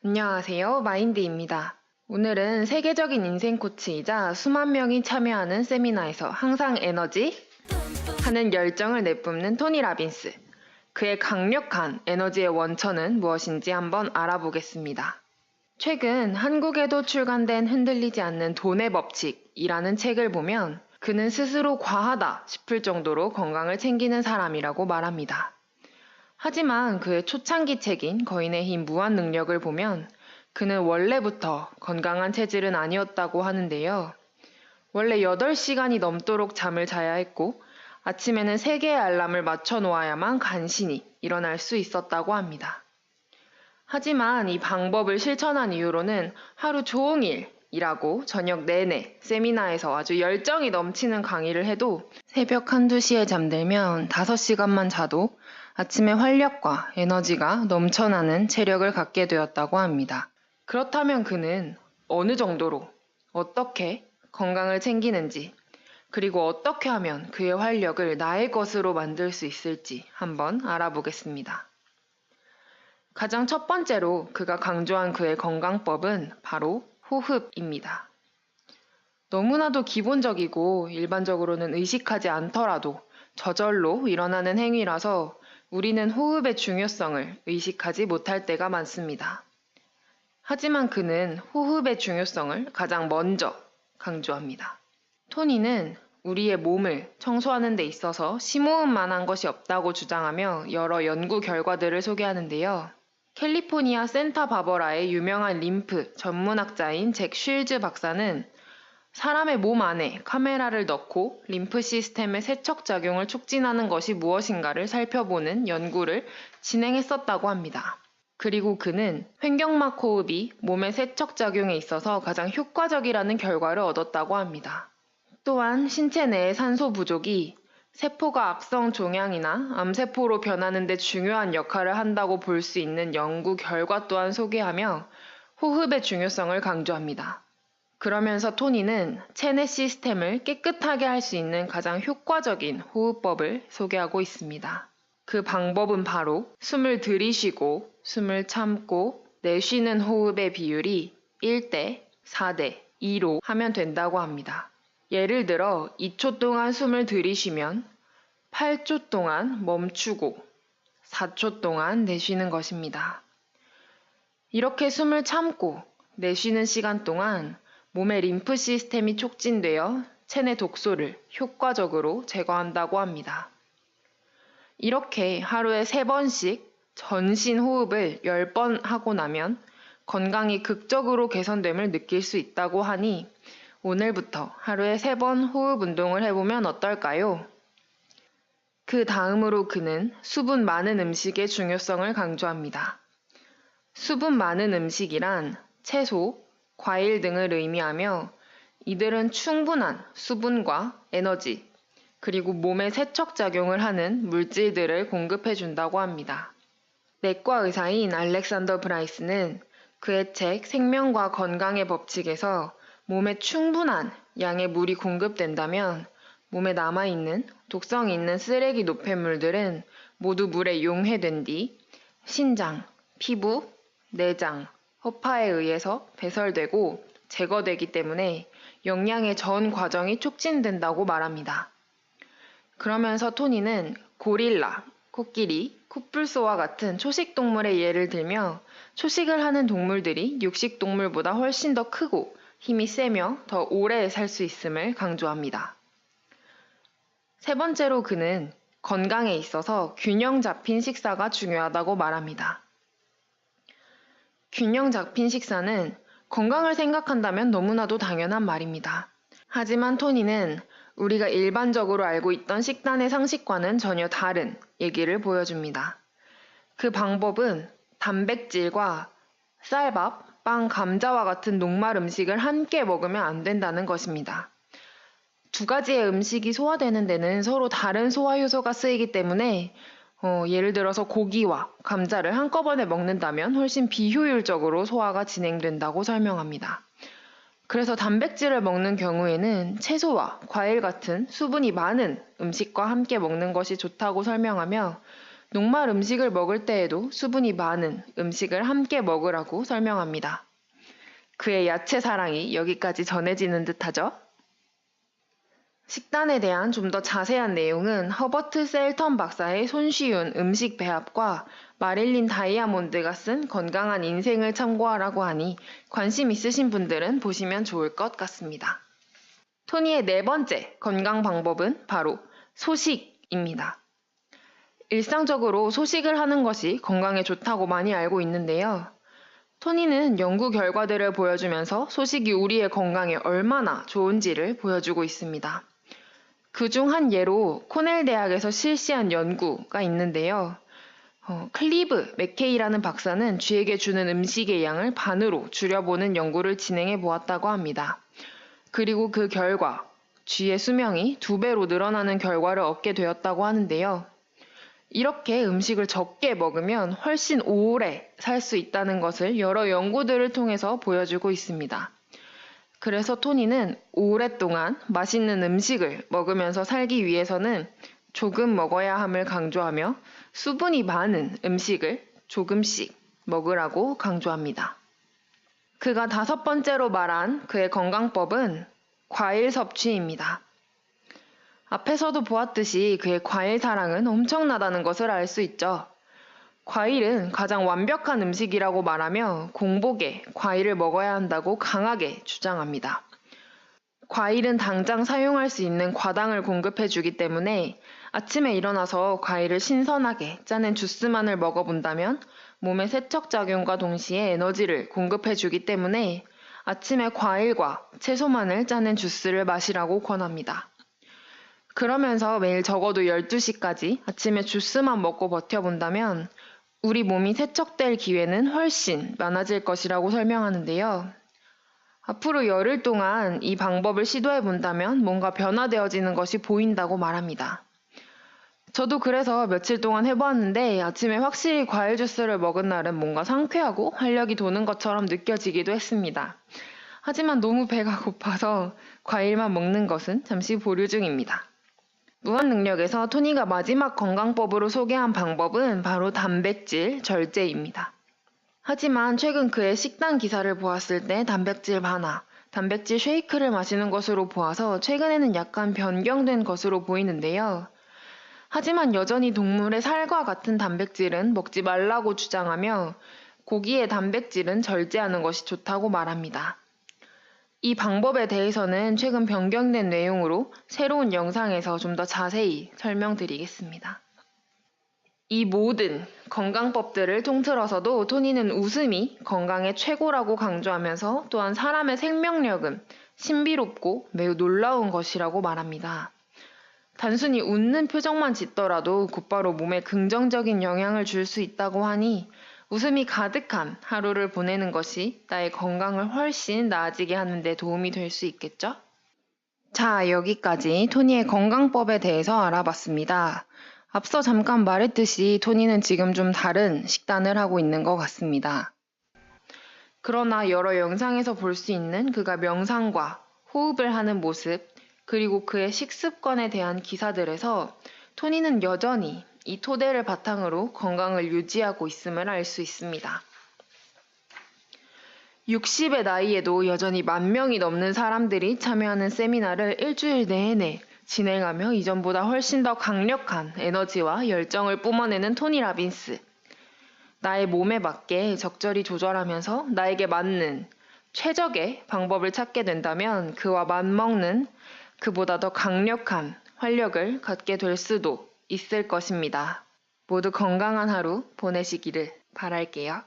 안녕하세요. 마인드입니다. 오늘은 세계적인 인생 코치이자 수만 명이 참여하는 세미나에서 항상 에너지 하는 열정을 내뿜는 토니 라빈스. 그의 강력한 에너지의 원천은 무엇인지 한번 알아보겠습니다. 최근 한국에도 출간된 흔들리지 않는 돈의 법칙이라는 책을 보면 그는 스스로 과하다 싶을 정도로 건강을 챙기는 사람이라고 말합니다. 하지만 그의 초창기 책인 거인의 힘 무한 능력을 보면 그는 원래부터 건강한 체질은 아니었다고 하는데요. 원래 8시간이 넘도록 잠을 자야 했고 아침에는 3개의 알람을 맞춰 놓아야만 간신히 일어날 수 있었다고 합니다. 하지만 이 방법을 실천한 이후로는 하루 종일 일하고 저녁 내내 세미나에서 아주 열정이 넘치는 강의를 해도 새벽 1, 2시에 잠들면 5시간만 자도 아침에 활력과 에너지가 넘쳐나는 체력을 갖게 되었다고 합니다. 그렇다면 그는 어느 정도로 어떻게 건강을 챙기는지 그리고 어떻게 하면 그의 활력을 나의 것으로 만들 수 있을지 한번 알아보겠습니다. 가장 첫 번째로 그가 강조한 그의 건강법은 바로 호흡입니다. 너무나도 기본적이고 일반적으로는 의식하지 않더라도 저절로 일어나는 행위라서 우리는 호흡의 중요성을 의식하지 못할 때가 많습니다. 하지만 그는 호흡의 중요성을 가장 먼저 강조합니다. 토니는 우리의 몸을 청소하는 데 있어서 심호흡만 한 것이 없다고 주장하며 여러 연구 결과들을 소개하는데요. 캘리포니아 센타바버라의 유명한 림프 전문학자인 잭 쉴즈 박사는 사람의 몸 안에 카메라를 넣고 림프 시스템의 세척작용을 촉진하는 것이 무엇인가를 살펴보는 연구를 진행했었다고 합니다. 그리고 그는 횡격막 호흡이 몸의 세척작용에 있어서 가장 효과적이라는 결과를 얻었다고 합니다. 또한 신체 내의 산소 부족이 세포가 악성 종양이나 암세포로 변하는 데 중요한 역할을 한다고 볼 수 있는 연구 결과 또한 소개하며 호흡의 중요성을 강조합니다. 그러면서 토니는 체내 시스템을 깨끗하게 할 수 있는 가장 효과적인 호흡법을 소개하고 있습니다. 그 방법은 바로 숨을 들이쉬고 숨을 참고 내쉬는 호흡의 비율이 1대 4대 2로 하면 된다고 합니다. 예를 들어 2초 동안 숨을 들이쉬면 8초 동안 멈추고 4초 동안 내쉬는 것입니다. 이렇게 숨을 참고 내쉬는 시간 동안 몸의 림프 시스템이 촉진되어 체내 독소를 효과적으로 제거한다고 합니다. 이렇게 하루에 3번씩 전신 호흡을 10번 하고 나면 건강이 극적으로 개선됨을 느낄 수 있다고 하니 오늘부터 하루에 3번 호흡 운동을 해보면 어떨까요? 그 다음으로 그는 수분 많은 음식의 중요성을 강조합니다. 수분 많은 음식이란 채소, 과일 등을 의미하며 이들은 충분한 수분과 에너지, 그리고 몸의 세척작용을 하는 물질들을 공급해준다고 합니다. 내과 의사인 알렉산더 브라이스는 그의 책 생명과 건강의 법칙에서 몸에 충분한 양의 물이 공급된다면 몸에 남아있는 독성 있는 쓰레기 노폐물들은 모두 물에 용해된 뒤 신장, 피부, 내장, 허파에 의해서 배설되고 제거되기 때문에 영양의 전 과정이 촉진된다고 말합니다. 그러면서 토니는 고릴라, 코끼리, 코뿔소와 같은 초식 동물의 예를 들며 초식을 하는 동물들이 육식 동물보다 훨씬 더 크고 힘이 세며 더 오래 살 수 있음을 강조합니다. 세 번째로 그는 건강에 있어서 균형 잡힌 식사가 중요하다고 말합니다. 균형 잡힌 식사는 건강을 생각한다면 너무나도 당연한 말입니다. 하지만 토니는 우리가 일반적으로 알고 있던 식단의 상식과는 전혀 다른 얘기를 보여줍니다. 그 방법은 단백질과 쌀밥, 빵, 감자와 같은 녹말 음식을 함께 먹으면 안 된다는 것입니다. 두 가지의 음식이 소화되는 데는 서로 다른 소화 효소가 쓰이기 때문에 예를 들어서 고기와 감자를 한꺼번에 먹는다면 훨씬 비효율적으로 소화가 진행된다고 설명합니다. 그래서 단백질을 먹는 경우에는 채소와 과일 같은 수분이 많은 음식과 함께 먹는 것이 좋다고 설명하며 녹말 음식을 먹을 때에도 수분이 많은 음식을 함께 먹으라고 설명합니다. 그의 야채 사랑이 여기까지 전해지는 듯하죠? 식단에 대한 좀 더 자세한 내용은 허버트 셀턴 박사의 손쉬운 음식 배합과 마릴린 다이아몬드가 쓴 건강한 인생을 참고하라고 하니 관심 있으신 분들은 보시면 좋을 것 같습니다. 토니의 네 번째 건강 방법은 바로 소식입니다. 일상적으로 소식을 하는 것이 건강에 좋다고 많이 알고 있는데요. 토니는 연구 결과들을 보여주면서 소식이 우리의 건강에 얼마나 좋은지를 보여주고 있습니다. 그중 한 예로 코넬 대학에서 실시한 연구가 있는데요. 클리브 맥케이라는 박사는 쥐에게 주는 음식의 양을 반으로 줄여보는 연구를 진행해 보았다고 합니다. 그리고 그 결과 쥐의 수명이 2배로 늘어나는 결과를 얻게 되었다고 하는데요. 이렇게 음식을 적게 먹으면 훨씬 오래 살 수 있다는 것을 여러 연구들을 통해서 보여주고 있습니다. 그래서 토니는 오랫동안 맛있는 음식을 먹으면서 살기 위해서는 조금 먹어야 함을 강조하며 수분이 많은 음식을 조금씩 먹으라고 강조합니다. 그가 5번째로 말한 그의 건강법은 과일 섭취입니다. 앞에서도 보았듯이 그의 과일 사랑은 엄청나다는 것을 알 수 있죠. 과일은 가장 완벽한 음식이라고 말하며 공복에 과일을 먹어야 한다고 강하게 주장합니다. 과일은 당장 사용할 수 있는 과당을 공급해주기 때문에 아침에 일어나서 과일을 신선하게 짜낸 주스만을 먹어본다면 몸의 세척작용과 동시에 에너지를 공급해주기 때문에 아침에 과일과 채소만을 짜낸 주스를 마시라고 권합니다. 그러면서 매일 적어도 12시까지 아침에 주스만 먹고 버텨본다면 우리 몸이 세척될 기회는 훨씬 많아질 것이라고 설명하는데요. 앞으로 열흘 동안 이 방법을 시도해 본다면 뭔가 변화되어지는 것이 보인다고 말합니다. 저도 그래서 며칠 동안 해보았는데 아침에 확실히 과일 주스를 먹은 날은 뭔가 상쾌하고 활력이 도는 것처럼 느껴지기도 했습니다. 하지만 너무 배가 고파서 과일만 먹는 것은 잠시 보류 중입니다. 무한능력에서 토니가 마지막 건강법으로 소개한 방법은 바로 단백질 절제입니다. 하지만 최근 그의 식단 기사를 보았을 때 단백질 바나, 단백질 쉐이크를 마시는 것으로 보아서 최근에는 약간 변경된 것으로 보이는데요. 하지만 여전히 동물의 살과 같은 단백질은 먹지 말라고 주장하며 고기의 단백질은 절제하는 것이 좋다고 말합니다. 이 방법에 대해서는 최근 변경된 내용으로 새로운 영상에서 좀 더 자세히 설명드리겠습니다. 이 모든 건강법들을 통틀어서도 토니는 웃음이 건강의 최고라고 강조하면서 또한 사람의 생명력은 신비롭고 매우 놀라운 것이라고 말합니다. 단순히 웃는 표정만 짓더라도 곧바로 몸에 긍정적인 영향을 줄 수 있다고 하니 웃음이 가득한 하루를 보내는 것이 나의 건강을 훨씬 나아지게 하는 데 도움이 될 수 있겠죠? 자, 여기까지 토니의 건강법에 대해서 알아봤습니다. 앞서 잠깐 말했듯이 토니는 지금 좀 다른 식단을 하고 있는 것 같습니다. 그러나 여러 영상에서 볼 수 있는 그가 명상과 호흡을 하는 모습, 그리고 그의 식습관에 대한 기사들에서 토니는 여전히 이 토대를 바탕으로 건강을 유지하고 있음을 알 수 있습니다. 60의 나이에도 여전히 10,000명이 넘는 사람들이 참여하는 세미나를 일주일 내내 진행하며 이전보다 훨씬 더 강력한 에너지와 열정을 뿜어내는 토니 라빈스. 나의 몸에 맞게 적절히 조절하면서 나에게 맞는 최적의 방법을 찾게 된다면 그와 맞먹는 그보다 더 강력한 활력을 갖게 될 수도 있을 것입니다. 모두 건강한 하루 보내시기를 바랄게요.